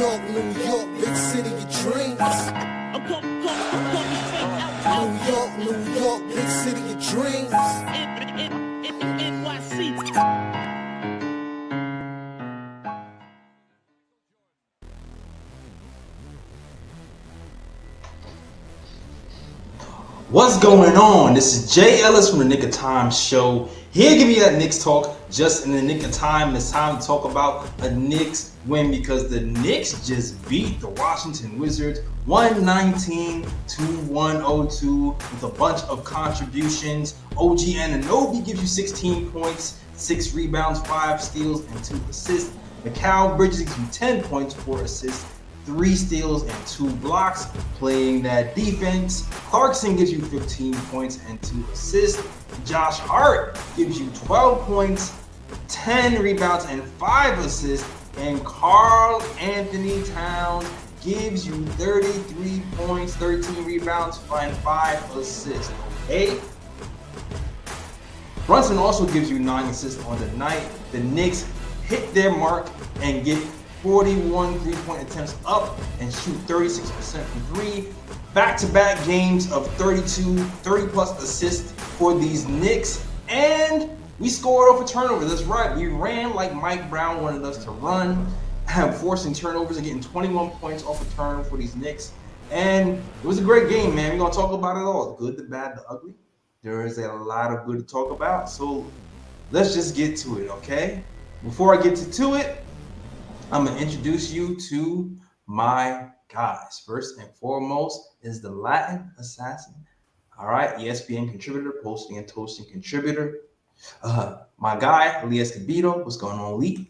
New York, big city of dreams. New York, big city of dreams. What's going on? This is Jay Ellis from the Nick of Time show. Here to give you that Knicks talk just in the nick of time. It's time to talk about a Knicks win because the Knicks just beat the Washington Wizards 119-102 with a bunch of contributions. OG Anunoby gives you 16 points, 6 rebounds, 5 steals, and 2 assists. Mikal Bridges gives you 10 points, 4 assists, 3 steals, and 2 blocks, playing that defense. Clarkson gives you 15 points and 2 assists. Josh Hart gives you 12 points, 10 rebounds, and 5 assists. And Karl Anthony Towns gives you 33 points, 13 rebounds, and 5 assists. Okay? Brunson also gives you 9 assists on the night. The Knicks hit their mark and get 41 three-point attempts up and shoot 36% from 3. Back-to-back games of 30-plus assists for these Knicks. And we scored off a turnover. That's right. We ran like Mike Brown wanted us to run, forcing turnovers and getting 21 points off a turnover for these Knicks. And it was a great game, man. We're going to talk about it all. The good, the bad, the ugly. There is a lot of good to talk about. So let's just get to it, okay? Before I get to it, I'm going to introduce you to my guys. First and foremost is the Latin Assassin. All right, ESPN contributor, posting and toasting contributor. My guy, Lee Escobedo. What's going on, Lee?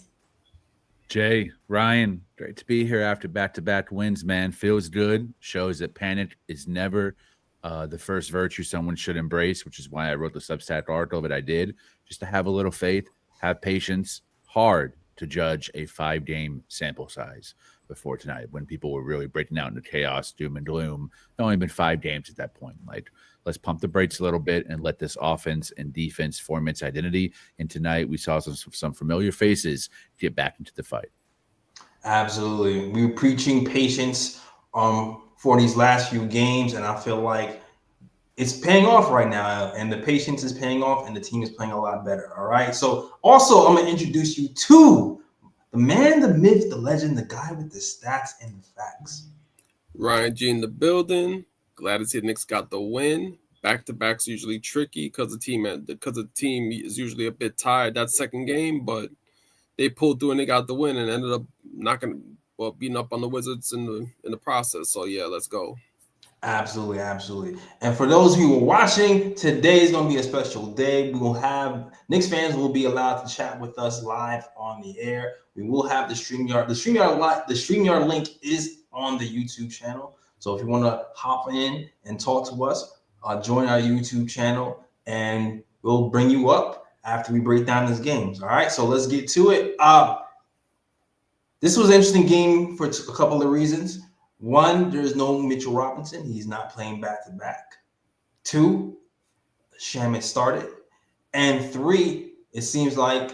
Jay, Ryan, great to be here after back-to-back wins, man. Feels good. Shows that panic is never the first virtue someone should embrace, which is why I wrote the Substack article that I did, just to have a little faith, have patience. Hard to judge a 5-game sample size before tonight when people were really breaking out into chaos, doom and gloom. It's only been 5 games at that point. Like, let's pump the brakes a little bit and let this offense and defense form its identity. And tonight we saw some familiar faces get back into the fight. Absolutely. We were preaching patience for these last few games, and I feel like it's paying off right now, and the patience is paying off, and the team is playing a lot better. All right. So also, I'm going to introduce you to the man, the myth, the legend, the guy with the stats and the facts. Ryan G in the building. Glad to see the Knicks got the win. Back-to-backs usually tricky because the team is usually a bit tired that second game, but they pulled through and they got the win and ended up beating up on the Wizards in the process. So yeah, let's go. Absolutely, absolutely. And for those who are watching, today is going to be a special day. We will have Knicks fans will be allowed to chat with us live on the air. We will have the StreamYard. The StreamYard link is on the YouTube channel. So if you want to hop in and talk to us, join our YouTube channel, and we'll bring you up after we break down these games. All right, so let's get to it. This was an interesting game for a couple of reasons. 1, there's no Mitchell Robinson. He's not playing back-to-back. 2, Shamet started. And 3, it seems like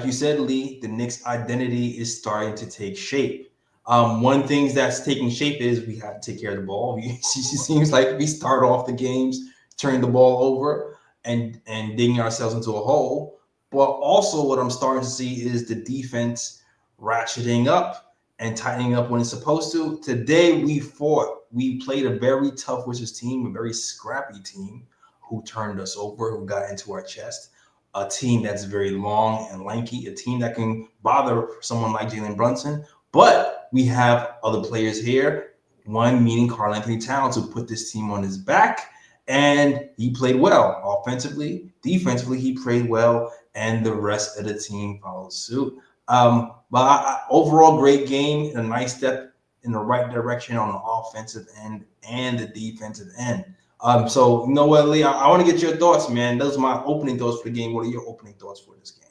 you said, Lee, the Knicks' identity is starting to take shape. One thing that's taking shape is we have to take care of the ball. It seems like we start off the games turning the ball over and digging ourselves into a hole. But also what I'm starting to see is the defense ratcheting up and tightening up when it's supposed to. Today we fought. We played a very tough Wizards team, a very scrappy team who turned us over, who got into our chest. A team that's very long and lanky, a team that can bother someone like Jalen Brunson. But we have other players here, one meaning Karl Anthony Towns, who put this team on his back, and he played well. Offensively, defensively, he played well, and the rest of the team followed suit. But overall, great game, a nice step in the right direction on the offensive end and the defensive end. So, you know what, Lee, I want to get your thoughts, man. Those are my opening thoughts for the game. What are your opening thoughts for this game?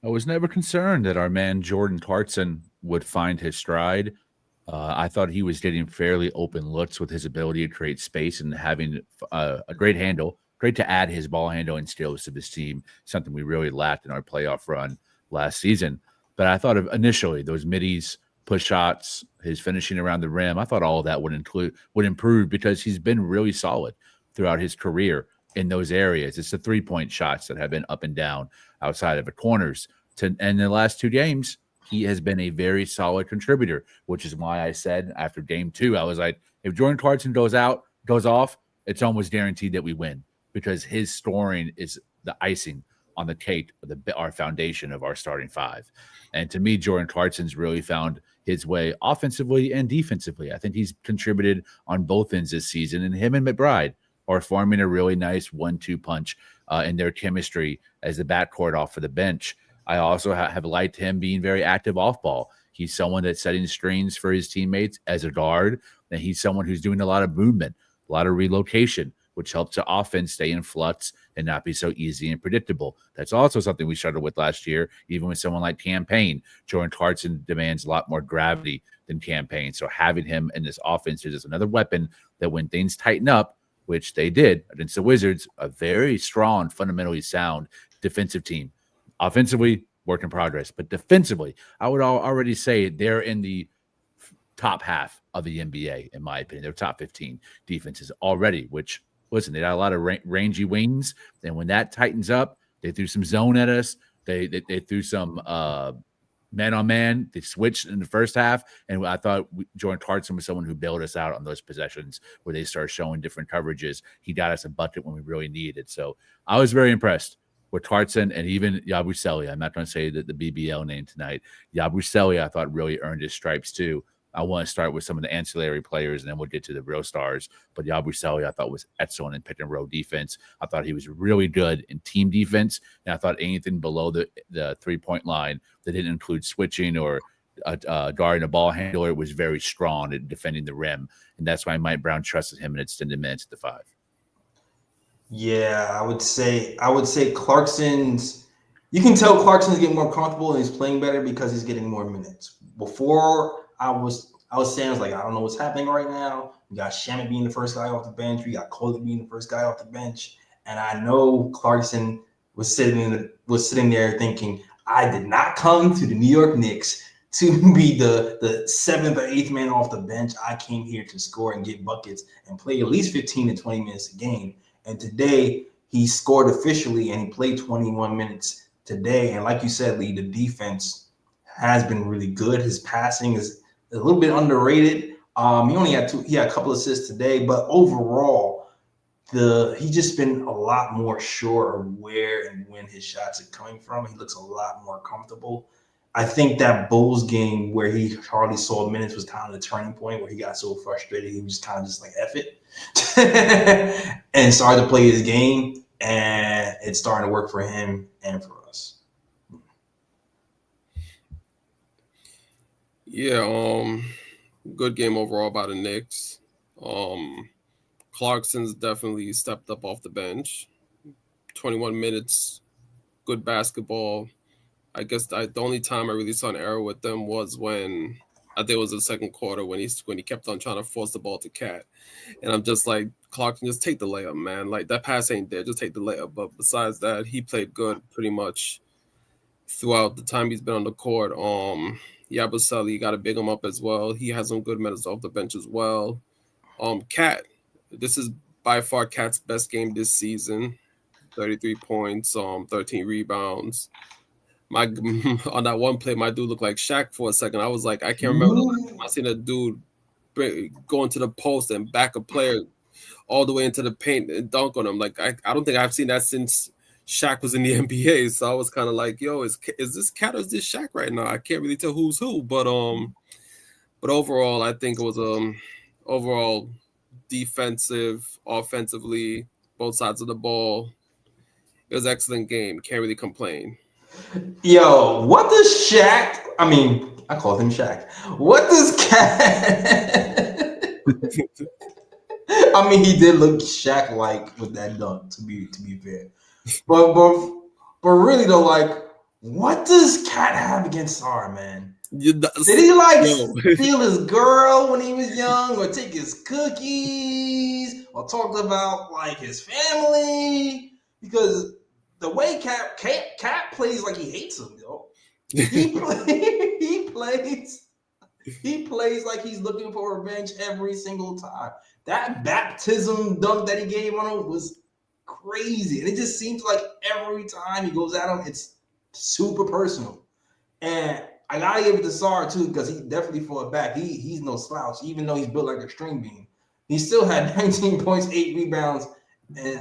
I was never concerned that our man Jordan Clarkson would find his stride. I thought he was getting fairly open looks with his ability to create space and having a great handle. Great to add his ball handle and steals to this team, something we really lacked in our playoff run last season. But I thought of initially those middies push shots, his finishing around the rim. I thought all of that would improve because he's been really solid throughout his career in those areas. It's the 3-point shots that have been up and down outside of the corners. And the last 2 games, he has been a very solid contributor, which is why I said after game 2, I was like, if Jordan Clarkson goes off, it's almost guaranteed that we win because his scoring is the icing on the cake of our foundation of our starting 5. And to me, Jordan Clarkson's really found his way offensively and defensively. I think he's contributed on both ends this season, and him and McBride are forming a really nice 1-2 punch in their chemistry as the backcourt off of the bench. I also have liked him being very active off ball. He's someone that's setting screens for his teammates as a guard, and he's someone who's doing a lot of movement, a lot of relocation, which helps the offense stay in flux and not be so easy and predictable. That's also something we struggled with last year, even with someone like Cam Payne. Jordan Clarkson demands a lot more gravity than Cam Payne. So having him in this offense is just another weapon that when things tighten up, which they did against the Wizards, a very strong, fundamentally sound defensive team. Offensively, work in progress. But defensively, I would already say they're in the top half of the NBA, in my opinion. They're top 15 defenses already, which, listen, they got a lot of rangy wings. And when that tightens up, they threw some zone at us. They threw some man-on-man. They switched in the first half. And I thought Jordan Clarkson was someone who bailed us out on those possessions where they started showing different coverages. He got us a bucket when we really needed it. So I was very impressed with Clarkson and even Yabusele. I'm not going to say the BBL name tonight. Yabusele, I thought, really earned his stripes too. I want to start with some of the ancillary players, and then we'll get to the real stars. But Yabusele, I thought, was excellent in pick and roll defense. I thought he was really good in team defense, and I thought anything below the 3-point line that didn't include switching or guarding a ball handler was very strong at defending the rim, and that's why Mike Brown trusted him in extended minutes at the 5. Yeah, I would say Clarkson's. You can tell Clarkson's getting more comfortable and he's playing better because he's getting more minutes. Before I was saying, I was like, I don't know what's happening right now. We got Shamet being the first guy off the bench. We got Coley being the first guy off the bench, and I know Clarkson was sitting there thinking, I did not come to the New York Knicks to be the 7th or 8th man off the bench. I came here to score and get buckets and play at least 15 to 20 minutes a game. And today he scored officially and he played 21 minutes today. And like you said, Lee, the defense has been really good. His passing is a little bit underrated. He only had a couple assists today, but overall, he's just been a lot more sure of where and when his shots are coming from. He looks a lot more comfortable. I think that Bulls game where he hardly saw minutes was kind of the turning point where he got so frustrated. He was kind of just like, F it, and started to play his game, and it's starting to work for him and for us. Yeah, good game overall by the Knicks. Clarkson's definitely stepped up off the bench. 21 minutes, good basketball. I guess the only time I really saw an error with them was when I think it was the second quarter when he kept on trying to force the ball to Cat. And I'm just like, Clarkson, just take the layup, man. Like, that pass ain't there. Just take the layup. But besides that, he played good pretty much throughout the time he's been on the court. Yabusele, you got to big him up as well. He has some good minutes off the bench as well. Cat, this is by far Cat's best game this season. 33 points, 13 rebounds. On that one play, my dude looked like Shaq for a second. I was like, I can't remember the last time I seen a dude go into the post and back a player all the way into the paint and dunk on him. Like, I don't think I've seen that since Shaq was in the NBA. So I was kind of like, yo, is this Cat or is this Shaq right now? I can't really tell who's who. But overall, I think it was overall defensive, offensively, both sides of the ball. It was an excellent game. Can't really complain. Yo, what does Shaq? I mean, I called him Shaq. What does Cat? I mean, he did look Shaq-like with that dunk. To be fair, but really though, like, what does Cat have against Sarr, man? Did he steal his girl when he was young, or take his cookies, or talk about like his family? Because the way Cat plays like he hates him, yo. He plays He plays like he's looking for revenge every single time. That baptism dunk that he gave on him was crazy. And it just seems like every time he goes at him, it's super personal. And I gotta give it to Sarr too, because he definitely fought back. He's no slouch, even though he's built like a string bean. He still had 19 points, 8 rebounds, and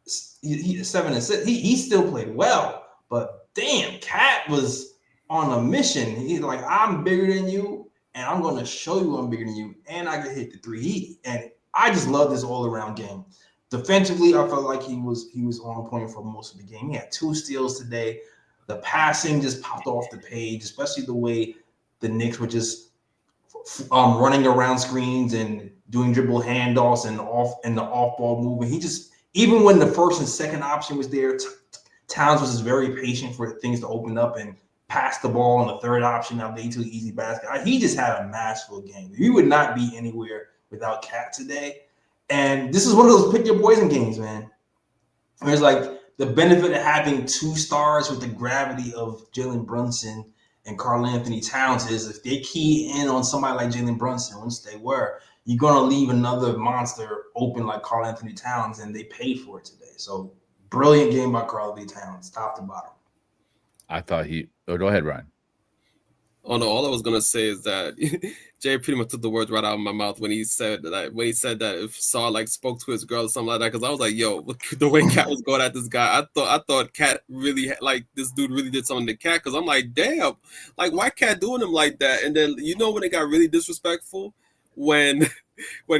7 assists. He still played well, but damn, Cat was on a mission. He's like, I'm bigger than you, and I'm gonna show you I'm bigger than you, and I can hit the three. And I just love this all-around game. Defensively, I felt like he was on point for most of the game. He had 2 steals today. The passing just popped off the page, especially the way the Knicks were just running around screens and doing dribble handoffs and the off ball movement. He just, even when the first and second option was there, Towns was just very patient for things to open up and pass the ball on the third option. Now they took easy basket. He just had a masterful game. He would not be anywhere without Cat today. And this is one of those pick your poison games, man. There's like the benefit of having 2 stars with the gravity of Jalen Brunson and Karl Anthony Towns is if they key in on somebody like Jalen Brunson, once they were, you're going to leave another monster open like Karl Anthony Towns, and they paid for it today. So brilliant game by Karl Anthony Towns, top to bottom. I thought go ahead, Ryan. Oh no! All I was gonna say is that Jay pretty much took the words right out of my mouth when he said that. When he said that if Saw like spoke to his girl or something like that, because I was like, "Yo, the way Cat was going at this guy, I thought Cat really like this dude really did something to Cat." Because I'm like, "Damn, like why Cat doing him like that?" And then when it got really disrespectful when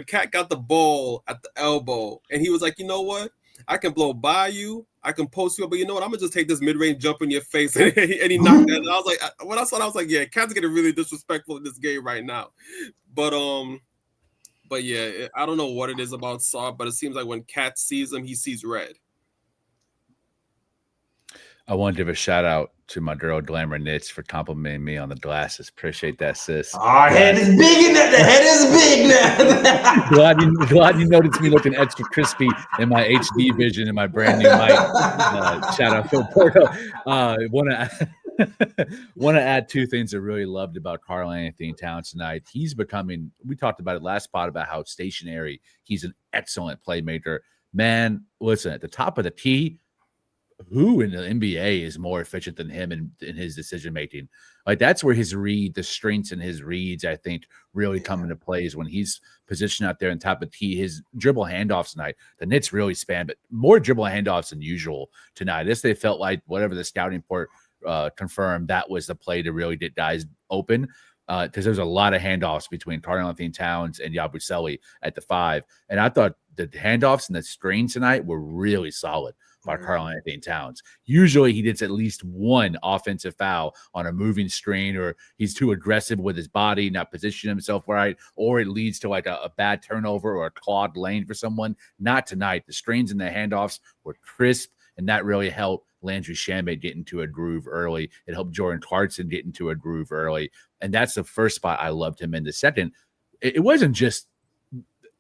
Cat got the ball at the elbow and he was like, "You know what? I can blow by you. I can post you up, but you know what? I'm gonna just take this mid-range jump in your face," and he knocked that. And I was like, when I saw that, I was like, yeah, Cat's getting really disrespectful in this game right now. But yeah, I don't know what it is about Saw, but it seems like when Cat sees him, he sees red. I want to give a shout out to my girl Glamour Knits for complimenting me on the glasses. Appreciate that, sis. Our head is big in that. The head is big now. glad you noticed me looking extra crispy in my HD vision and my brand new mic. Shout out Phil Porto. Want to add 2 things I really loved about Karl Anthony Towns tonight. He's becoming, we talked about it last spot about how stationary. He's an excellent playmaker. Man, listen, at the top of the key, who in the NBA is more efficient than him in his decision making? Like that's where the strengths in his reads, I think, really come into play is when he's positioned out there on top of the key. His dribble handoffs tonight, the Knicks really span, but more dribble handoffs than usual tonight. They felt like whatever the scouting report confirmed, that was the play to really get guys open. Because there's a lot of handoffs between Karl Anthony Towns and Yabusele at the 5. And I thought the handoffs and the screen tonight were really solid by Karl Anthony Towns. Usually he gets at least 1 offensive foul on a moving screen, or he's too aggressive with his body, not positioning himself right, or it leads to like a bad turnover or a clogged lane for someone. Not tonight. The screens and the handoffs were crisp, and that really helped Landry Shamet get into a groove early. It helped Jordan Clarkson get into a groove early. And that's the first spot I loved him in. The second, it wasn't just,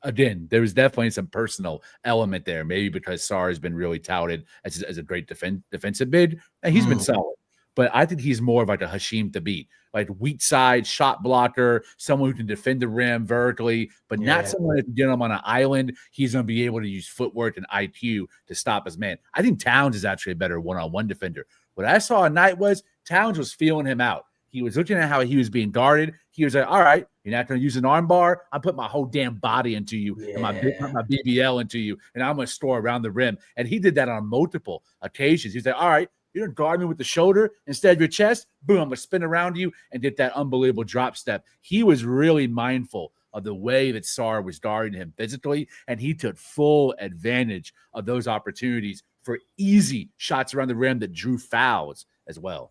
again, there was definitely some personal element there, maybe because Sarr has been really touted as a great defensive bid, and he's been solid. But I think he's more of like a Hasheem Thabit, like weak side shot blocker, someone who can defend the rim vertically, but not someone that can get him on an island. He's going to be able to use footwork and IQ to stop his man. I think Towns is actually a better one-on-one defender. What I saw at night was Towns was feeling him out. He was looking at how he was being guarded. He was like, all right, you're not going to use an arm bar. I put my whole damn body into you and my BBL into you, and I'm going to store around the rim. And he did that on multiple occasions. He's like, all right, you're going to guard me with the shoulder instead of your chest. Boom, I'm going to spin around you and get that unbelievable drop step. He was really mindful of the way that Sarr was guarding him physically, and he took full advantage of those opportunities for easy shots around the rim that drew fouls as well.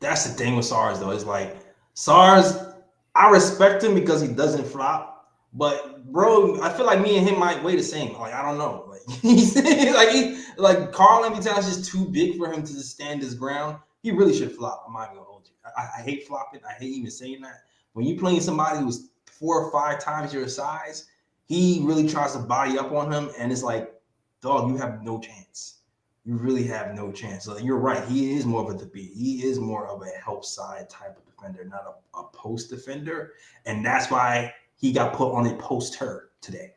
That's the thing with SARS, though. It's like SARS, I respect him because he doesn't flop. But bro, I feel like me and him might weigh the same. Like, I don't know. Like he's like Karl Anthony Towns is just too big for him to just stand his ground. He really should flop. I'm not gonna hold you. I hate flopping. I hate even saying that. When you playing somebody who's 4 or 5 times your size, he really tries to body up on him, and it's like, dog, you have no chance. you really have no chance. So you're right. He is more of a DB. He is more of a help side type of defender, not a post defender. And that's why he got put on a poster today.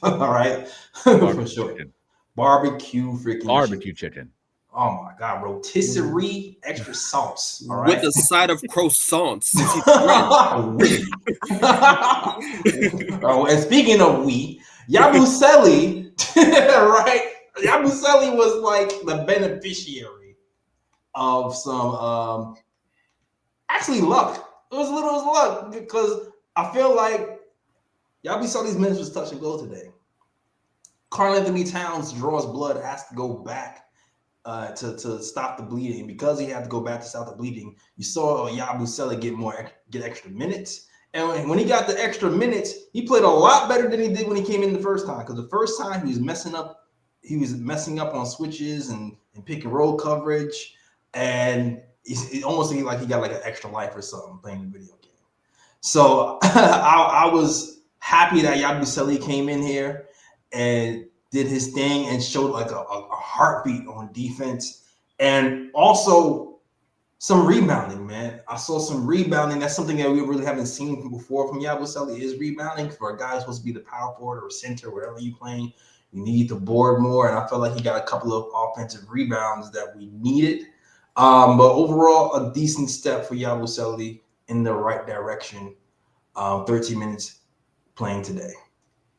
All right. For sure. Chicken. Barbecue freaking Barbecue chicken. Oh my God, rotisserie extra sauce. All right. With a side of croissants. Oh, and speaking of Yabusele, right? Yabusele was like the beneficiary of some actually luck. It was luck because I feel like Yabusele's minutes was touch and go today. Karl-Anthony Towns draws blood, has to go back to stop the bleeding. Because he had to go back to stop the bleeding, you saw Yabusele get extra minutes. And when he got the extra minutes, he played a lot better than he did when he came in the first time. Because the first time he was messing up on switches and pick and roll coverage, and it almost seemed like he got like an extra life or something playing the video game. So I was happy that Yabusele came in here and did his thing and showed like a heartbeat on defense, and also some rebounding, man. I saw some rebounding. That's something that we really haven't seen before from Yabusele, is rebounding. For a guy who's supposed to be the power forward or center, wherever you're playing, you need to board more. And I felt like he got a couple of offensive rebounds that we needed. But overall, a decent step for Yabusele in the right direction. 13 minutes playing today.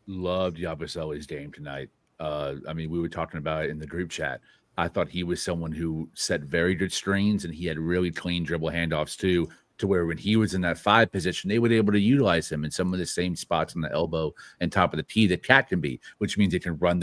Loved Yabusele's game tonight. I mean, we were talking about it in the group chat. I thought he was someone who set very good screens, and he had really clean dribble handoffs too, to where when he was in that 5 position, they were able to utilize him in some of the same spots on the elbow and top of the key that Cat can be, which means they can run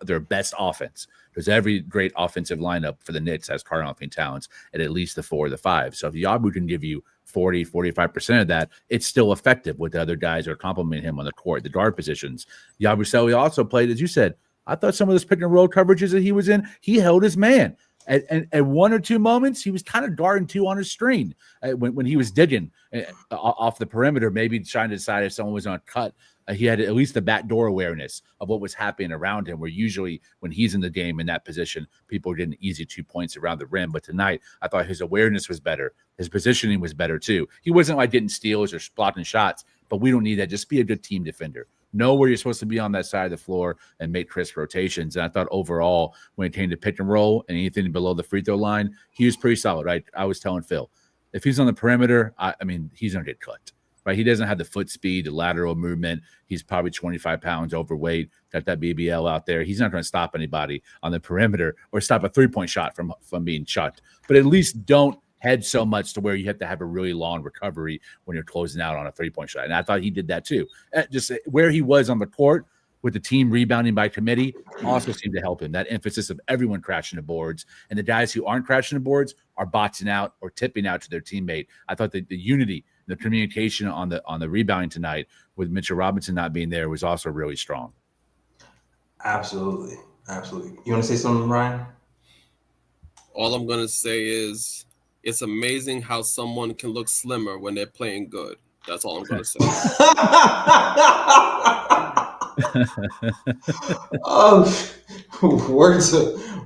their best offense. Because every great offensive lineup for the Knicks has Karl-Anthony Towns at least the 4 or the 5. So if Yabu can give you 40, 45% of that, it's still effective with the other guys that are complimenting him on the court, the guard positions. Yabusele also played, as you said, I thought some of those pick and roll coverages that he was in, he held his man. At 1 or 2 moments, he was kind of guarding 2 on his screen when he was digging off the perimeter, maybe trying to decide if someone was on a cut. He had at least the backdoor awareness of what was happening around him, where usually when he's in the game in that position, people are getting easy 2 points around the rim. But tonight, I thought his awareness was better. His positioning was better too. He wasn't like getting steals or blocking shots, but we don't need that. Just be a good team defender. Know where you're supposed to be on that side of the floor and make crisp rotations. And I thought overall, when it came to pick and roll and anything below the free throw line, he was pretty solid, right? I was telling Phil, if he's on the perimeter, I mean, he's going to get cooked, right? He doesn't have the foot speed, the lateral movement. He's probably 25 pounds overweight, got that BBL out there. He's not going to stop anybody on the perimeter or stop a 3-point shot from being chucked. But at least don't head so much to where you have to have a really long recovery when you're closing out on a 3-point shot. And I thought he did that too. Just where he was on the court with the team rebounding by committee also seemed to help him. That emphasis of everyone crashing the boards, and the guys who aren't crashing the boards are boxing out or tipping out to their teammate. I thought that the unity, the communication on the rebounding tonight with Mitchell Robinson not being there was also really strong. Absolutely. Absolutely. You want to say something, Ryan? All I'm going to say is it's amazing how someone can look slimmer when they're playing good. That's all I'm going to say.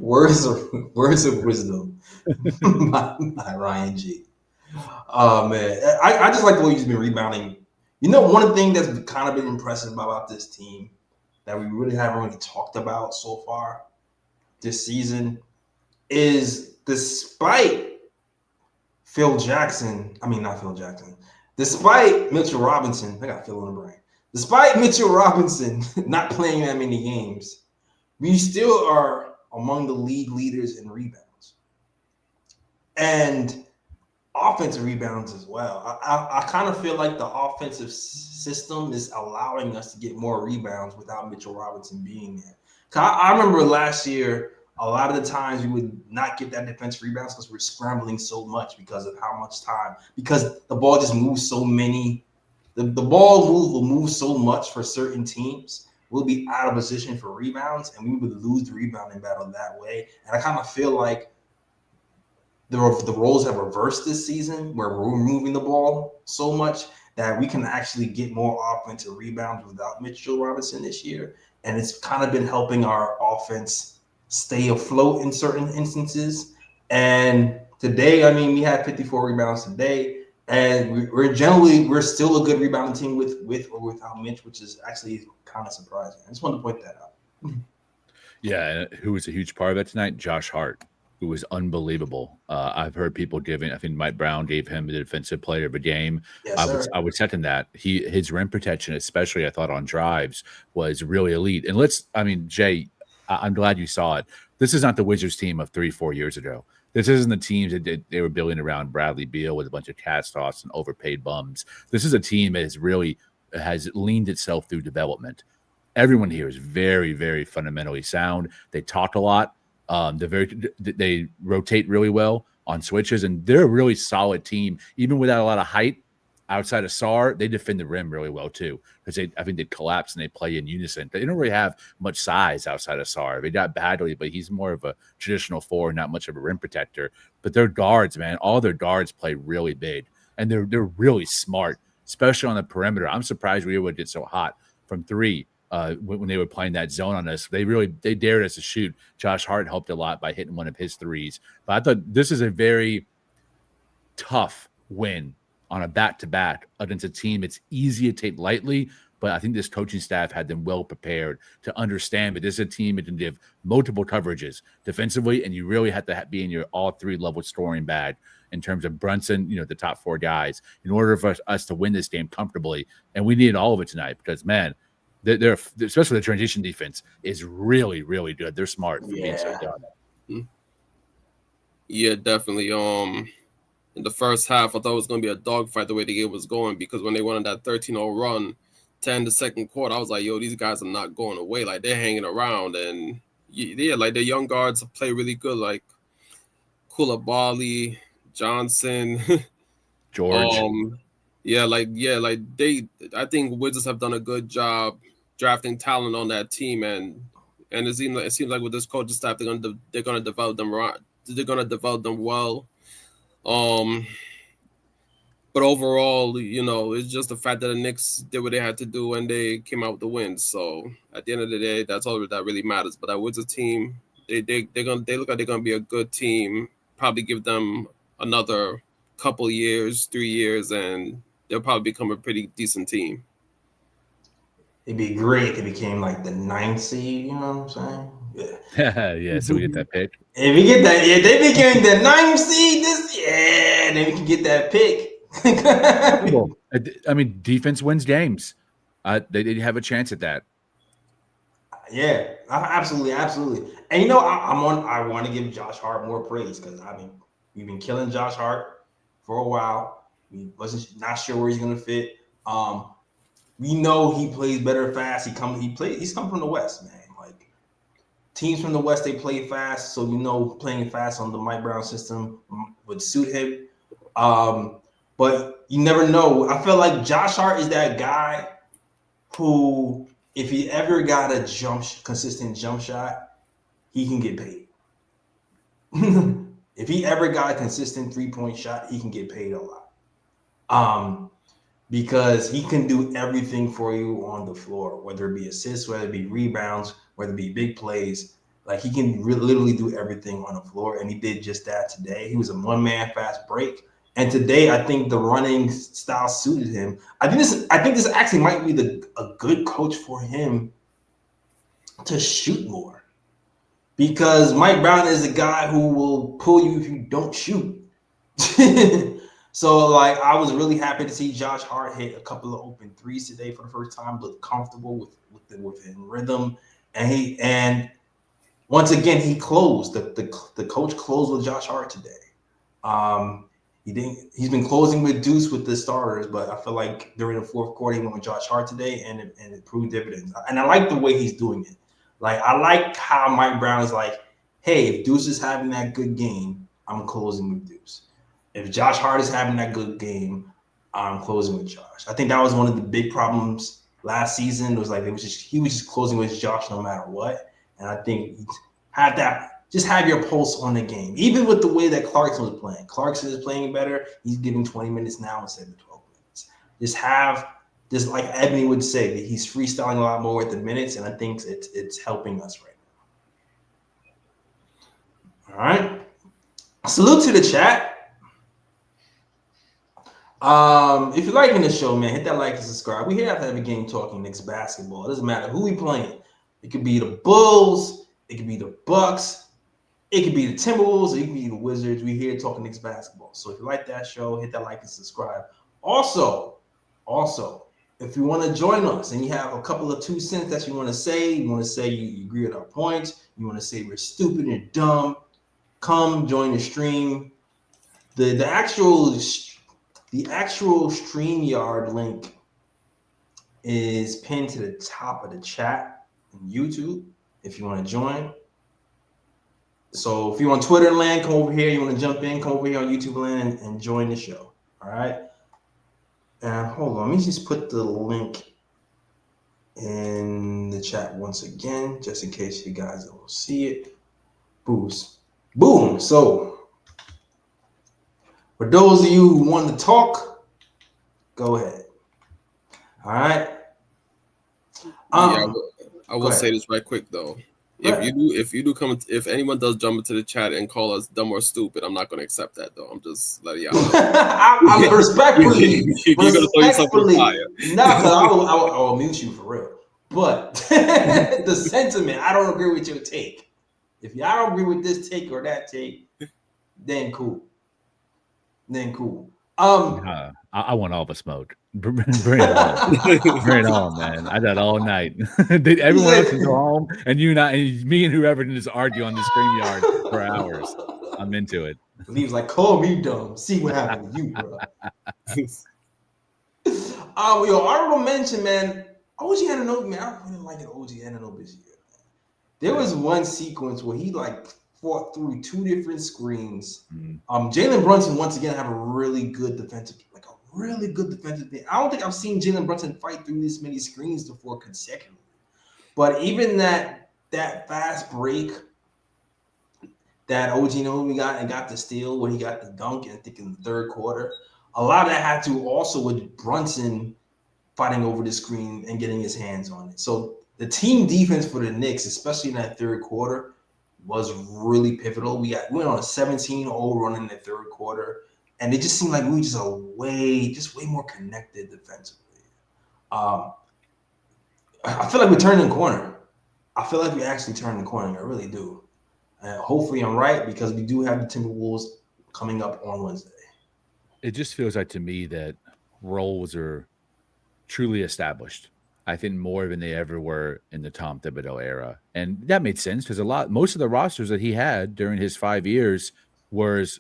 Words of wisdom by Ryan G. Oh man, I just like the way he's been rebounding. You know, one thing that's kind of been impressive about this team that we really haven't really talked about so far this season is, despite despite Mitchell Robinson, I got Phil in the brain. Despite Mitchell Robinson not playing that many games, we still are among the league leaders in rebounds and offensive rebounds as well. I kind of feel like the offensive system is allowing us to get more rebounds without Mitchell Robinson being there. I remember last year, a lot of the times we would not get that defensive rebounds because we're scrambling so much because of how much time, because the ball just moves so many. The ball will move so much for certain teams. We'll be out of position for rebounds, and we would lose the rebounding battle that way. And I kind of feel like the roles have reversed this season, where we're moving the ball so much that we can actually get more offensive rebounds without Mitchell Robinson this year. And it's kind of been helping our offense stay afloat in certain instances. And today, I mean, we had 54 rebounds today, and we're still a good rebounding team with or without Mitch, which is actually kind of surprising. I just wanted to point that out. Yeah, and who was a huge part of that tonight? Josh Hart, who was unbelievable. I've heard people giving. I think Mike Brown gave him the defensive player of the game. Yes, sir. I would second that. His rim protection, especially I thought on drives, was really elite. And Jay, I'm glad you saw it. This is not the Wizards team of 3-4 years ago. This isn't the teams that they were building around Bradley Beal with a bunch of cast-offs and overpaid bums. This is a team that has leaned itself through development. Everyone here is very, very fundamentally sound. They talk a lot. They rotate really well on switches, and they're a really solid team. Even without a lot of height outside of Sarr, they defend the rim really well too. Because I think they collapse and they play in unison. They don't really have much size outside of Sarr. They got Badley, but he's more of a traditional forward, not much of a rim protector. But their guards, man, all their guards play really big, and they're really smart, especially on the perimeter. I'm surprised we would get so hot from three. When they were playing that zone on us, they dared us to shoot. Josh Hart helped a lot by hitting one of his threes. But I thought this is a very tough win on a back-to-back against a team it's easy to take lightly, but I think this coaching staff had them well prepared to understand that this is a team that can give multiple coverages defensively, and you really have to be in your all three level scoring bag in terms of Brunson, the top four guys, in order for us to win this game comfortably. And we needed all of it tonight because, man, they're especially the transition defense is really, really good. They're smart for being so done. Yeah, definitely. In the first half, I thought it was going to be a dogfight the way the game was going, because when they went on that 13-0 run to end the second quarter, I was like, yo, these guys are not going away. Like, they're hanging around. And, yeah, like, the young guards play really good, like Koulibaly, Johnson. George. I think Wizards have done a good job drafting talent on that team, and it seems like with this coaching staff, they're gonna develop them right. They're gonna develop them well. But overall, it's just the fact that the Knicks did what they had to do and they came out with the win. So at the end of the day, that's all that really matters. But that Wizards team, they look like they're gonna be a good team. Probably give them another couple years, 3 years, and they'll probably become a pretty decent team. It'd be great if it became like the 9th seed, you know what I'm saying? Yeah. Yeah, so we get that pick. If we get that, if they became the 9th seed, then we can get that pick. I mean, defense wins games. They didn't have a chance at that. Yeah, absolutely. And I want to give Josh Hart more praise because we've been killing Josh Hart for a while. We wasn't not sure where he's gonna fit. We know he plays better fast. He's come from the West, man. Like teams from the West, they play fast, so playing fast on the Mike Brown system would suit him. But you never know. I feel like Josh Hart is that guy who, if he ever got a consistent jump shot, he can get paid. If he ever got a consistent 3-point shot, he can get paid a lot. Because he can do everything for you on the floor, whether it be assists, whether it be rebounds, whether it be big plays. Like he can literally do everything on the floor, and he did just that today. He was a one-man fast break. And today, I think the running style suited him. I think this actually might be a good coach for him to shoot more, because Mike Brown is a guy who will pull you if you don't shoot. So, like, I was really happy to see Josh Hart hit a couple of open threes today for the first time. Looked comfortable within rhythm, and once again he closed. The coach closed with Josh Hart today. He's been closing with Deuce with the starters, but I feel like during the fourth quarter he went with Josh Hart today, and it proved dividends. And I like the way he's doing it. Like, I like how Mike Brown is like, hey, if Deuce is having that good game, I'm closing with Deuce. If Josh Hart is having that good game, I'm closing with Josh. I think that was one of the big problems last season. It was like he was just closing with Josh no matter what. And I think just have your pulse on the game. Even with the way that Clarkson was playing. Clarkson is playing better. He's giving 20 minutes now instead of 12 minutes. Just like Ebony would say, that he's freestyling a lot more with the minutes, and I think it's helping us right All right. Salute to the chat. If you're liking the show, man, hit that like and subscribe. We here after every game talking Knicks basketball. It doesn't matter who we playing. It could be the Bulls, it could be the Bucks, it could be the Timberwolves, or it could be the Wizards. We here talking Knicks basketball. So if you like that show, hit that like and subscribe. Also, if you want to join us and you have a couple of 2 cents that you want to say you agree with our points, you want to say we're stupid and dumb, come join the stream. The actual StreamYard link is pinned to the top of the chat on YouTube if you want to join. So if you're on Twitter land, come over here. You want to jump in, come over here on YouTube land and join the show. All right. And hold on, let me just put the link in the chat once again, just in case you guys don't see it. Boom. So for those of you who want to talk, go ahead. All right. I will say this right quick though. If anyone does jump into the chat and call us dumb or stupid, I'm not going to accept that though. I'm just letting y'all know. I'm respectfully. You're going to throw yourself on fire. Nah, because I'll mute you for real. But the sentiment, I don't agree with your take. If y'all don't agree with this take or that take, then cool. I want all the smoke. Bring it on. Bring it on, man. I did all night. Everyone else can go home, and me and whoever can just argue on the StreamYard for hours. I'm into it. He was like, call me dumb. See what happened to you, bro. Honorable mention, man. OG Anunoby, man. I really like an OG Anunoby this year. There was one sequence where he fought through 2 different screens. Jalen Brunson once again have a really good defensive thing. I don't think I've seen Jalen Brunson fight through this many screens before consecutively. But even that fast break that OG Anunoby got the steal when he got the dunk, and I think in the third quarter, a lot of that had to also with Brunson fighting over the screen and getting his hands on it. So the team defense for the Knicks, especially in that third quarter, was really pivotal. We went on a 17-0 run in the third quarter, and it just seemed like we were just way more connected defensively. I feel like we're turning the corner. I feel like we actually turned the corner. I really do. And hopefully I'm right, because we do have the Timberwolves coming up on Wednesday. It just feels like to me that roles are truly established. I think more than they ever were in the Tom Thibodeau era. And that made sense because most of the rosters that he had during his 5 years was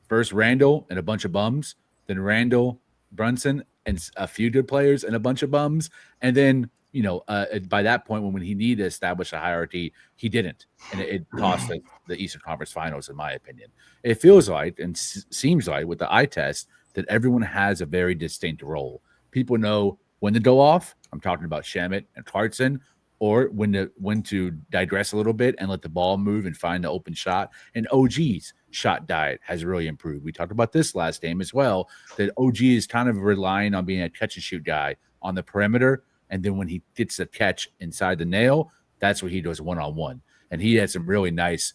first Randall and a bunch of bums, then Randall, Brunson, and a few good players and a bunch of bums. And then, by that point, when he needed to establish a hierarchy, he didn't. And it cost the Eastern Conference Finals, in my opinion. It feels like and seems like with the eye test that everyone has a very distinct role. People know when to go off. I'm talking about Shamet and Clarkson, or when to digress a little bit and let the ball move and find the open shot. And OG's shot diet has really improved. We talked about this last game as well, that OG is kind of relying on being a catch and shoot guy on the perimeter. And then when he gets the catch inside the nail, that's what he does one-on-one. And he had some really nice,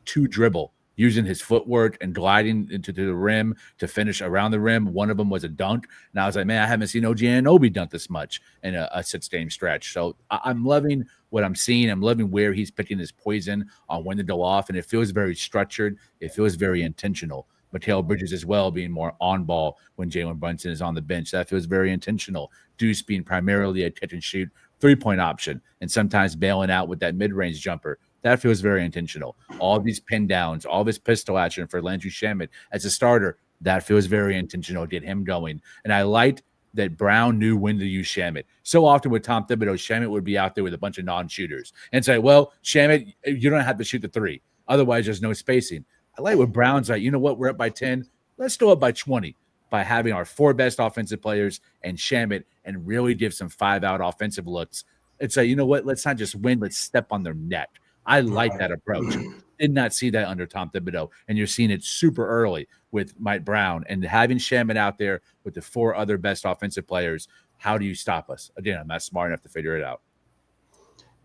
2 dribble, using his footwork and gliding into the rim to finish around the rim. One of them was a dunk. And I was like, man, I haven't seen OG Anunoby dunk this much in a 6-game stretch. So I'm loving what I'm seeing. I'm loving where he's picking his poison on when to go off. And it feels very structured. It feels very intentional. Mikal Bridges as well being more on ball when Jalen Brunson is on the bench. That feels very intentional. Deuce being primarily a catch and shoot 3-point option and sometimes bailing out with that mid-range jumper. That feels very intentional. All these pin downs, all this pistol action for Landry Shamet as a starter, that feels very intentional. Get him going. And I liked that Brown knew when to use Shamet. So often with Tom Thibodeau, Shamet would be out there with a bunch of non-shooters and say, well, Shamet, you don't have to shoot the 3. Otherwise, there's no spacing. I like what Brown's like, you know what, we're up by 10. Let's go up by 20 by having our 4 best offensive players and Shamet and really give some 5-out offensive looks. It's like, you know what, let's not just win, let's step on their neck. I like that approach. Did not see that under Tom Thibodeau, and you're seeing it super early with Mike Brown and having Shamet out there with the 4 other best offensive players. How do you stop us? Again, I'm not smart enough to figure it out.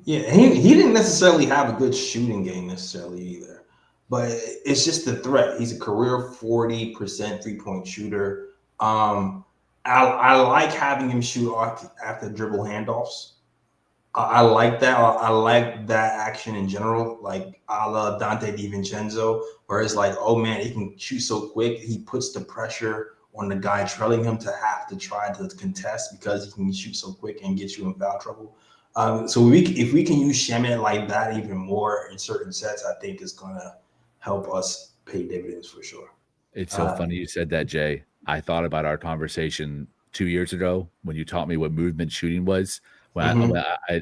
Yeah, he didn't necessarily have a good shooting game necessarily either. but it's just the threat. He's a career 40% 3-point shooter. I like having him shoot off after dribble handoffs. I like that. I like that action in general, like a la Dante DiVincenzo, where it's like, oh man, he can shoot so quick. He puts the pressure on the guy trailing him to have to try to contest because he can shoot so quick and get you in foul trouble. So if we can use Shamet like that even more in certain sets, I think is gonna help us pay dividends for sure. It's so funny you said that, Jay. I thought about our conversation 2 years ago when you taught me what movement shooting was. When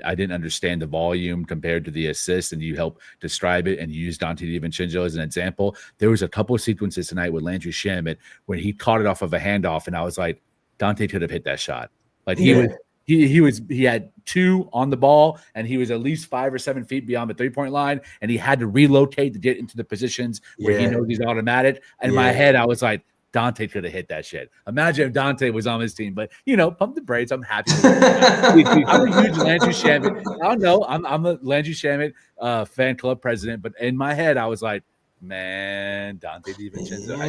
I didn't understand the volume compared to the assist, and you helped describe it and use Dante DiVincenzo as an example. There was a couple of sequences tonight with Landry Shamet when he caught it off of a handoff, and I was like, Dante could have hit that shot. Like he had 2 on the ball, and he was at least 5 or 7 feet beyond the 3-point line, and he had to relocate to get into the positions where he knows he's automatic. In my head, I was like, Dante could have hit that shit. Imagine if Dante was on his team, but pump the brakes. I'm happy. I'm a huge Landry Shamet. I don't know. I'm a Landry Shamet fan club president, but in my head, I was like, man, Dante DiVincenzo.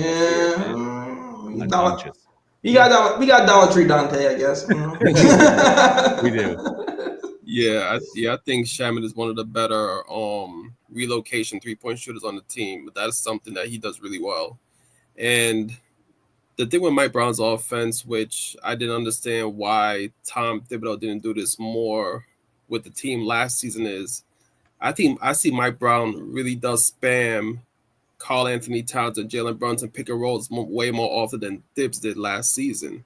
Unconscious. We got Dollar Tree Dante, I guess. We do. Yeah, I think Shamet is one of the better relocation 3-point shooters on the team. But that's something that he does really well. And the thing with Mike Brown's offense, which I didn't understand why Tom Thibodeau didn't do this more with the team last season, is I see Mike Brown really does spam Karl Anthony Towns and Jalen Brunson pick and rolls way more often than Thibs did last season,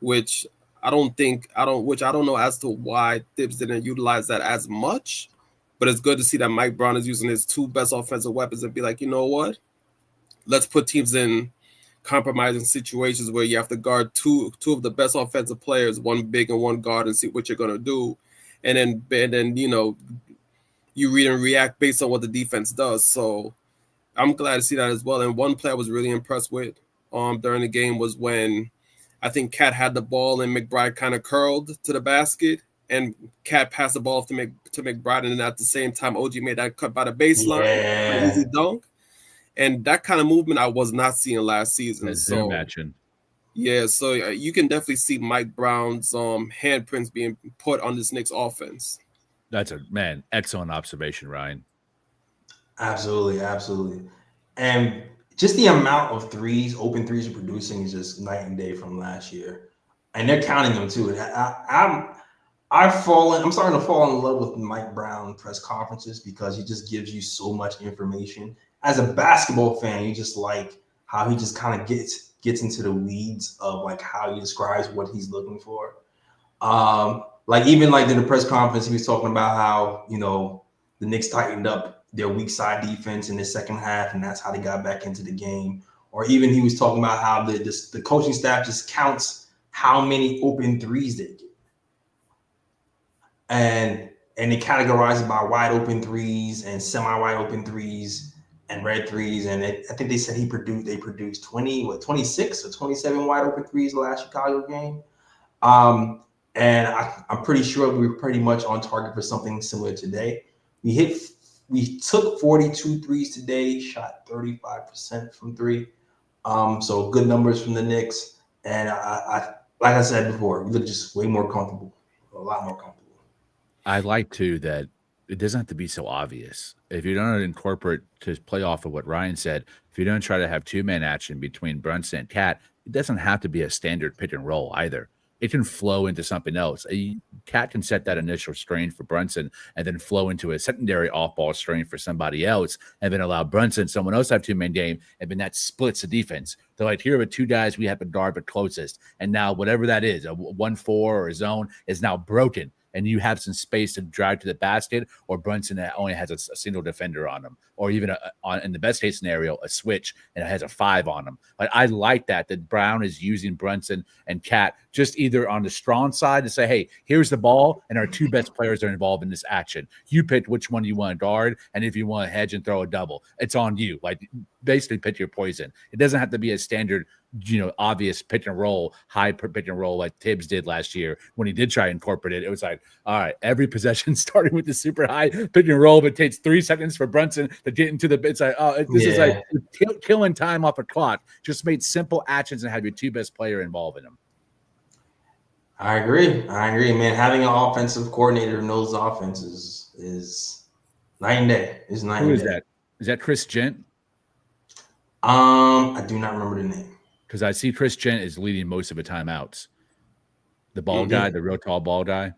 which I don't know as to why Thibs didn't utilize that as much. But it's good to see that Mike Brown is using his 2 best offensive weapons and be like, you know what? Let's put teams in compromising situations where you have to guard two of the best offensive players, one big and one guard, and see what you're gonna do, and then you read and react based on what the defense does. So I'm glad to see that as well. And one play I was really impressed with during the game was when I think Cat had the ball and McBride kind of curled to the basket, and Cat passed the ball off to McBride, and then at the same time OG made that cut by the baseline, easy dunk. And that kind of movement I was not seeing last season. So you can definitely see Mike Brown's handprints being put on this Knicks offense. That's excellent observation, Ryan. Absolutely. And just the amount of open threes are producing is just night and day from last year. And they're counting them too. I'm starting to fall in love with Mike Brown press conferences because he just gives you so much information. As a basketball fan, you just like how he just kind of gets into the weeds of like how he describes what he's looking for. Like even like in the press conference, he was talking about how, the Knicks tightened up their weak side defense in the second half, and that's how they got back into the game. Or even he was talking about how the coaching staff just counts how many open threes they get. And they categorize it by wide open threes and semi-wide open threes and red threes. And I think they said they produced 26 or 27 wide open threes the last Chicago game. And I'm pretty sure we were pretty much on target for something similar today. We took 42 threes today, shot 35% from 3. So good numbers from the Knicks. And I like I said before, we look just way more comfortable, a lot more comfortable. I like too that it doesn't have to be so obvious. If you don't incorporate, to play off of what Ryan said, if you don't try to have 2-man action between Brunson and Cat, it doesn't have to be a standard pick and roll either. It can flow into something else. Cat can set that initial strain for Brunson and then flow into a secondary off-ball strain for somebody else, and then allow Brunson, someone else, to have 2-man game, and then that splits the defense. They're like, here are the 2 guys we have to guard but closest, and now whatever that is, a 1-4 or a zone, is now broken. And you have some space to drive to the basket, or Brunson only has a single defender on him, or even in the best case scenario, a switch and it has a 5 on him. But I like that Brown is using Brunson and Cat just either on the strong side to say, hey, here's the ball, and our 2 best players are involved in this action. You pick which one you want to guard, and if you want to hedge and throw a double, it's on you. Like, basically pick your poison. It doesn't have to be a standard, obvious pitch and roll, high pitch and roll like Tibbs did last year when he did try to incorporate it. It was like, all right, every possession starting with the super high pitch and roll, but it takes 3 seconds for Brunson to get into the. It's like, this is like killing time off a clock. Just made simple actions and have your 2 best player involved in them. I agree, man. Having an offensive coordinator who knows the offenses is night and day. It's night and day. Who is that? Is that Chris Gent? I do not remember the name. Because I see Chris Gent is leading most of the timeouts. The ball guy, the real tall ball guy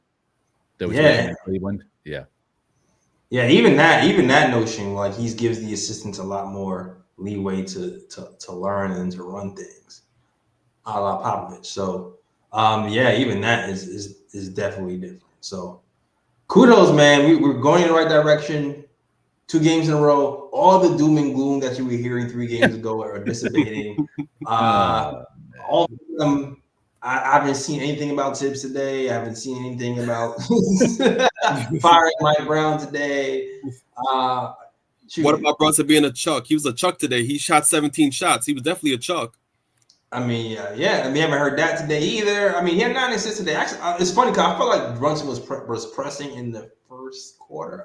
that was in Cleveland. Yeah. Yeah, even that notion, like he gives the assistants a lot more leeway to learn and to run things. A la Popovich. So even that is definitely different. So kudos, man. We're going in the right direction. 2 games in a row. All the doom and gloom that you were hearing 3 games ago are dissipating. All of them. I haven't seen anything about Tibbs today. I haven't seen anything about firing Mike Brown today. What about Brunson being a Chuck? He was a Chuck today. He shot 17 shots. He was definitely a Chuck. I mean, we haven't heard that today either. I mean, he had 9 assists today. Actually, it's funny because I felt like Brunson was pressing in the first quarter.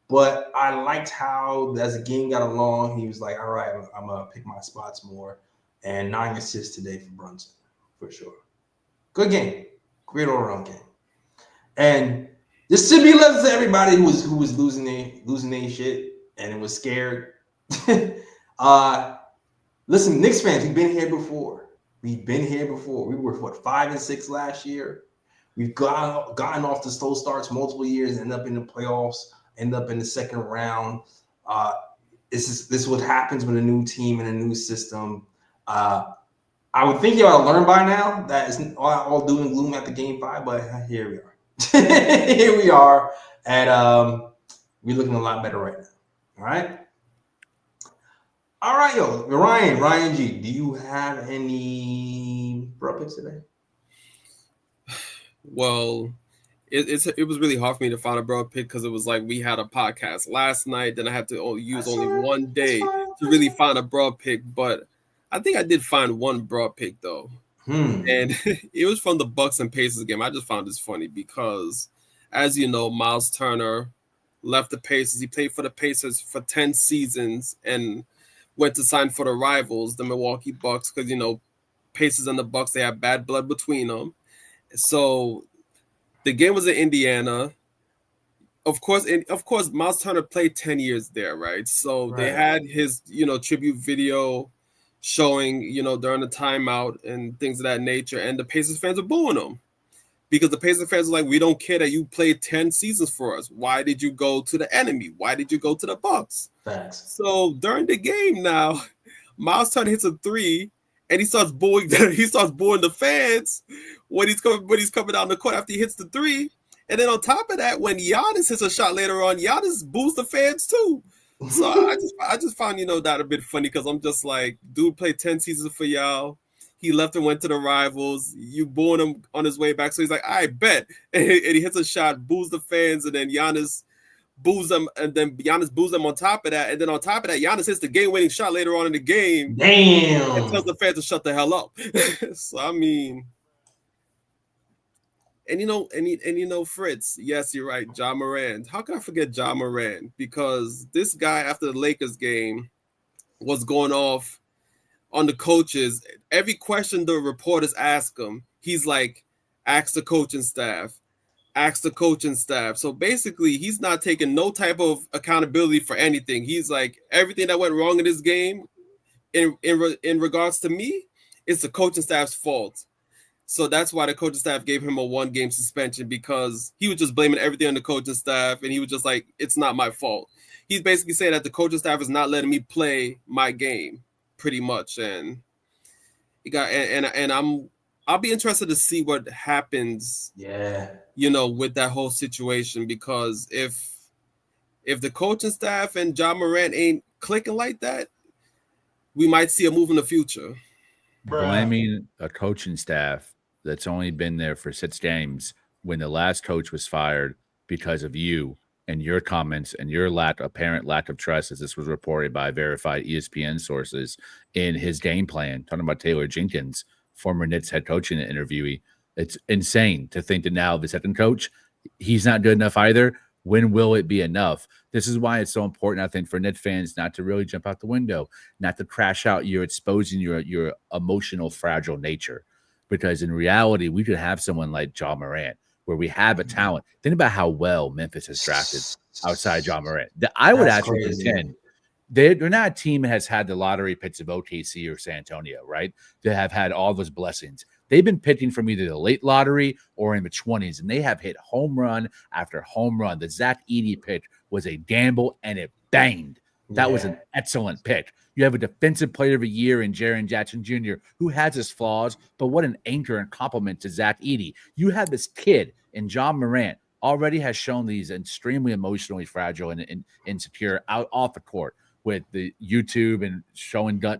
But I liked how, as the game got along, he was like, all right, I'm going to pick my spots more. And 9 assists today for Brunson, for sure. Good game. Great all-around game. And this should be left to everybody who was losing their shit and it was scared. Listen, Knicks fans, we've been here before. We were, 5 and 6 last year. We've gotten off the slow starts multiple years and end up in the playoffs. End up in the second round. This is what happens with a new team and a new system. I would think you ought to learn by now that it's all doom and gloom after Game 5, but here we are. Here we are, and we're looking a lot better right now. All right, yo, Ryan G, do you have any bro picks today? Well, it was really hard for me to find a broad pick because it was like we had a podcast last night, then I had to use only one day to really find a broad pick. But I think I did find one broad pick though, and it was from the Bucks and Pacers game. I just found this funny because, as you know, Miles Turner left the Pacers. He played for the Pacers for 10 seasons and went to sign for the rivals, the Milwaukee Bucks, because Pacers and the Bucks, they have bad blood between them. So the game was in Indiana. Of course, Miles Turner played 10 years there, right? So they had his, tribute video showing, during the timeout and things of that nature. And the Pacers fans are booing him because the Pacers fans are like, we don't care that you played 10 seasons for us. Why did you go to the enemy? Why did you go to the Bucks? Facts. So during the game now, Miles Turner hits a 3. And he starts booing the fans when he's coming down the court after he hits the 3. And then on top of that, when Giannis hits a shot later on, Giannis boos the fans too. So I just found that a bit funny because I'm just like, dude played 10 seasons for y'all. He left and went to the rivals. You booing him on his way back. So he's like, I bet. And he hits a shot, boos the fans, and then Giannis boos them, and then Giannis boos them on top of that. And then on top of that, Giannis hits the game-winning shot later on in the game. Damn. And tells the fans to shut the hell up. So, I mean, and Fritz, yes, you're right, Ja Morant. How can I forget Ja Morant? Because this guy, after the Lakers game, was going off on the coaches. Every question the reporters ask him, he's like, ask the coaching staff. So basically, he's not taking no type of accountability for anything. He's like, everything that went wrong in this game, in regards to me, it's the coaching staff's fault. So that's why the coaching staff gave him a 1-game suspension, because he was just blaming everything on the coaching staff, and he was just like, it's not my fault. He's basically saying that the coaching staff is not letting me play my game, pretty much. And he got I'll be interested to see what happens. Yeah. With that whole situation, because if the coaching staff and Ja Morant ain't clicking like that, we might see a move in the future. Blaming a coaching staff that's only been there for 6 games when the last coach was fired because of you and your comments and your apparent lack of trust, as this was reported by verified ESPN sources in his game plan, talking about Taylor Jenkins, former Knicks head coaching interviewee. It's insane to think that now the second coach, he's not good enough either. When will it be enough? This is why it's so important, I think, for Knicks fans not to really jump out the window, not to crash out. You're exposing your emotional, fragile nature. Because in reality, we could have someone like Ja Morant, where we have a talent. Think about how well Memphis has drafted outside Ja Morant. I would actually contend they're not a team that has had the lottery picks of OKC or San Antonio, right? They have had all those blessings. They've been picking from either the late lottery or in the 20s, and they have hit home run after home run. The Zach Edey pick was a gamble, and it banged. That was an excellent pick. You have a defensive player of the year in Jaren Jackson Jr., who has his flaws, but what an anchor and compliment to Zach Edey. You have this kid in Ja Morant, already has shown these extremely emotionally fragile and insecure out off the court with the YouTube and showing gun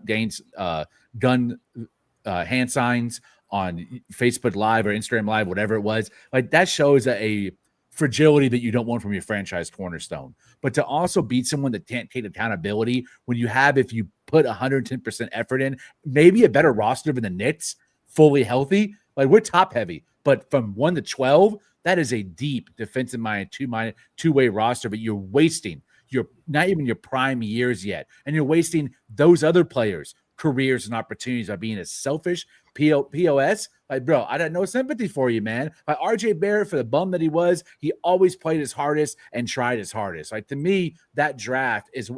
hand signs on Facebook Live or Instagram Live, whatever it was. Like, that shows a fragility that you don't want from your franchise cornerstone. But to also beat someone that can't take accountability when if you put 110% effort in, maybe a better roster than the Knicks, fully healthy. Like, we're top heavy, but from 1 to 12, that is a deep defensive two-way roster, but you're wasting not even your prime years yet. And you're wasting those other players' careers and opportunities by being a selfish POS. Like, bro, I got no sympathy for you, man. Like, RJ Barrett, for the bum that he was, he always played his hardest and tried his hardest. Like, to me, that draft is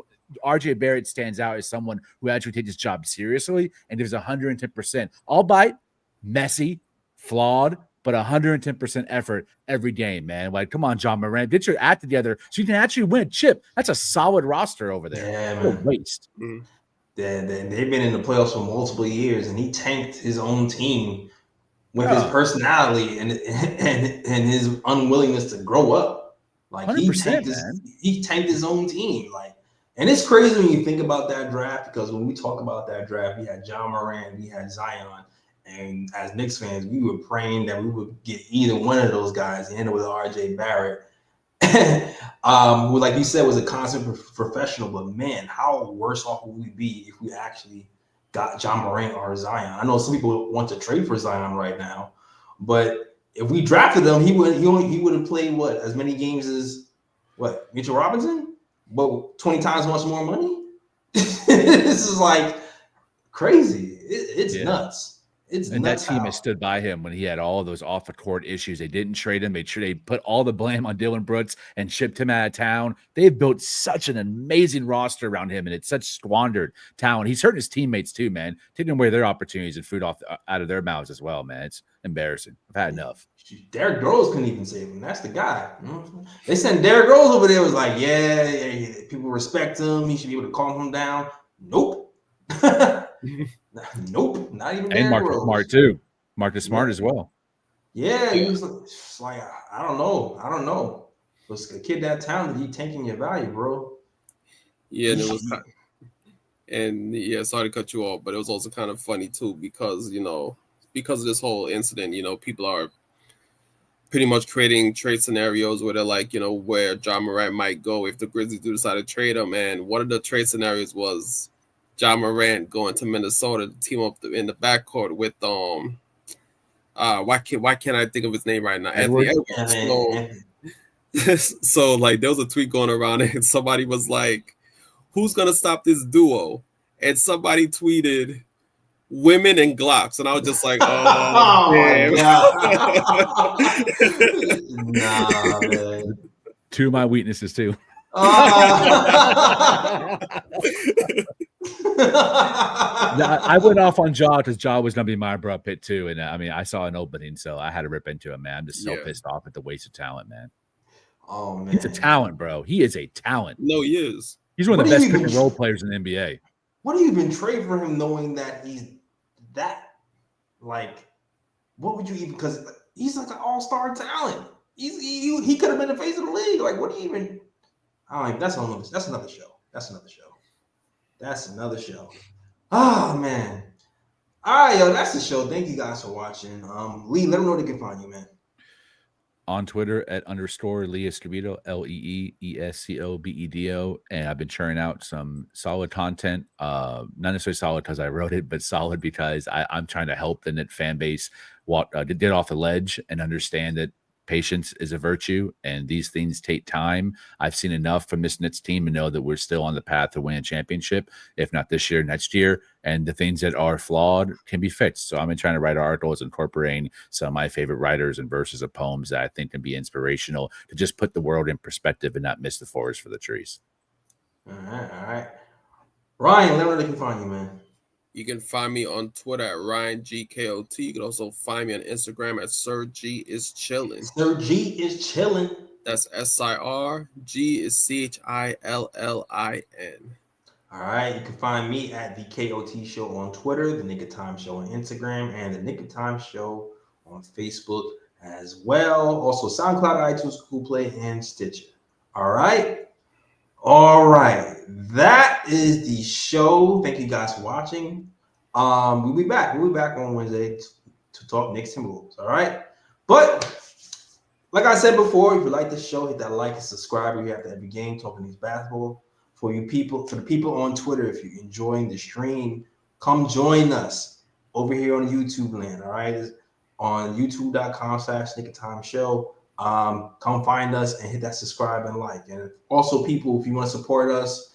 RJ Barrett stands out as someone who actually takes his job seriously and gives 110%. Albeit messy, flawed, but 110% effort every game, man. Like, come on, Ja Morant, get your act together so you can actually win a chip. That's a solid roster over there. Yeah, what a waste. They've been in the playoffs for multiple years, and he tanked his own team with his personality and his unwillingness to grow up. Like, he tanked his own team. Like, and it's crazy when you think about that draft, because when we talk about that draft, we had Ja Morant, we had Zion. And as Knicks fans, we were praying that we would get either one of those guys and end up with RJ Barrett, who, like you said, was a constant professional. But man, how worse off would we be if we actually got Ja Morant or Zion? I know some people want to trade for Zion right now, but if we drafted him, he would have played as many games as Mitchell Robinson, but 20 times much more money. This is like crazy. It's nuts. And that team has stood by him when he had all of those off the court issues. They didn't trade him. They put all the blame on Dylan Brooks and shipped him out of town. They've built such an amazing roster around him, and it's such squandered talent. He's hurting his teammates too, man, taking away their opportunities and food out of their mouths as well, man. It's embarrassing. I've had enough. Derrick Rose couldn't even save him. That's the guy. They sent Derrick Rose over there. Was like, yeah, people respect him. He should be able to calm him down. Nope. Nope, not even. And Marcus Smart too. Marcus Smart as well. Yeah, he was like, I don't know. Was a kid that talented, he tanking your value, bro. Yeah, and it was, sorry to cut you off, but it was also kind of funny too because of this whole incident, people are pretty much creating trade scenarios where they're like, where Ja Morant might go if the Grizzlies do decide to trade him, and one of the trade scenarios was Ja Morant going to Minnesota to team up in the backcourt with why can't I think of his name right now? Anthony Edwards. So like there was a tweet going around and somebody was like, "Who's gonna stop this duo?" And somebody tweeted, "Women and Glocks," and I was just like, "Oh, damn." Nah, man. Two of my weaknesses too. I went off on Ja because Ja was going to be my bro pit too. And I saw an opening, so I had to rip into him, man. I'm just so pissed off at the waste of talent, man. Oh, man. He's a talent, bro. He is a talent. No, he is. He's one of the best pick and roll players in the NBA. What do you even trade for him knowing that he's that? Like, what would you even, because he's like an all-star talent. He could have been the face of the league. Like, what do you even, that's another show. That's another show. Oh, man. All right, yo, that's the show. Thank you guys for watching. Lee, let them know they can find you, man. on Twitter at _Lee Escobedo, LeeEscobedo. And I've been churning out some solid content. Not necessarily solid because I wrote it, but solid because I'm trying to help the Knicks fan base get off the ledge and understand that patience is a virtue, and these things take time. I've seen enough from this Knicks team to know that we're still on the path to win a championship, if not this year, next year. And the things that are flawed can be fixed. So I've been trying to write articles incorporating some of my favorite writers and verses of poems that I think can be inspirational to just put the world in perspective and not miss the forest for the trees. All right. Ryan, let me know where they can find you, man. You can find me on Twitter at RyanGKOT. You can also find me on Instagram at Sir G is Chillin'. Sir G is chilling. That's SIR. G is CHILLIN. All right. You can find me at the KOT Show on Twitter, the Nick of Time Show on Instagram, and the Nick of Time Show on Facebook as well. Also, SoundCloud, iTunes, Google Play, and Stitcher. All right. That is the show. Thank you guys for watching. We'll be back. We'll be back on Wednesday to talk Knicks Timberwolves. All right. But like I said before, if you like this show, hit that like and subscribe. We have to every game talking these basketball. For the people on Twitter, if you're enjoying the stream, come join us over here on YouTube land. All right. It's on youtube.com/NickOfTimeShow. Come find us and hit that subscribe and like. And also, people, if you want to support us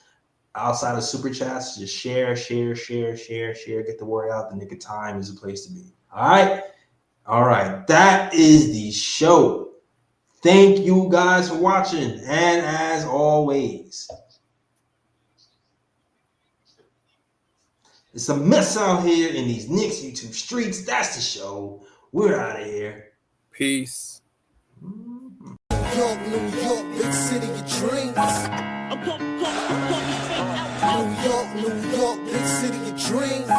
outside of super chats, just share. Get the word out. The Nick of Time is the place to be. All right. That is the show. Thank you guys for watching. And as always, it's a mess out here in these Knicks YouTube streets. That's the show. We're out of here. Peace. New York, big city of dreams. New York, big city of dreams.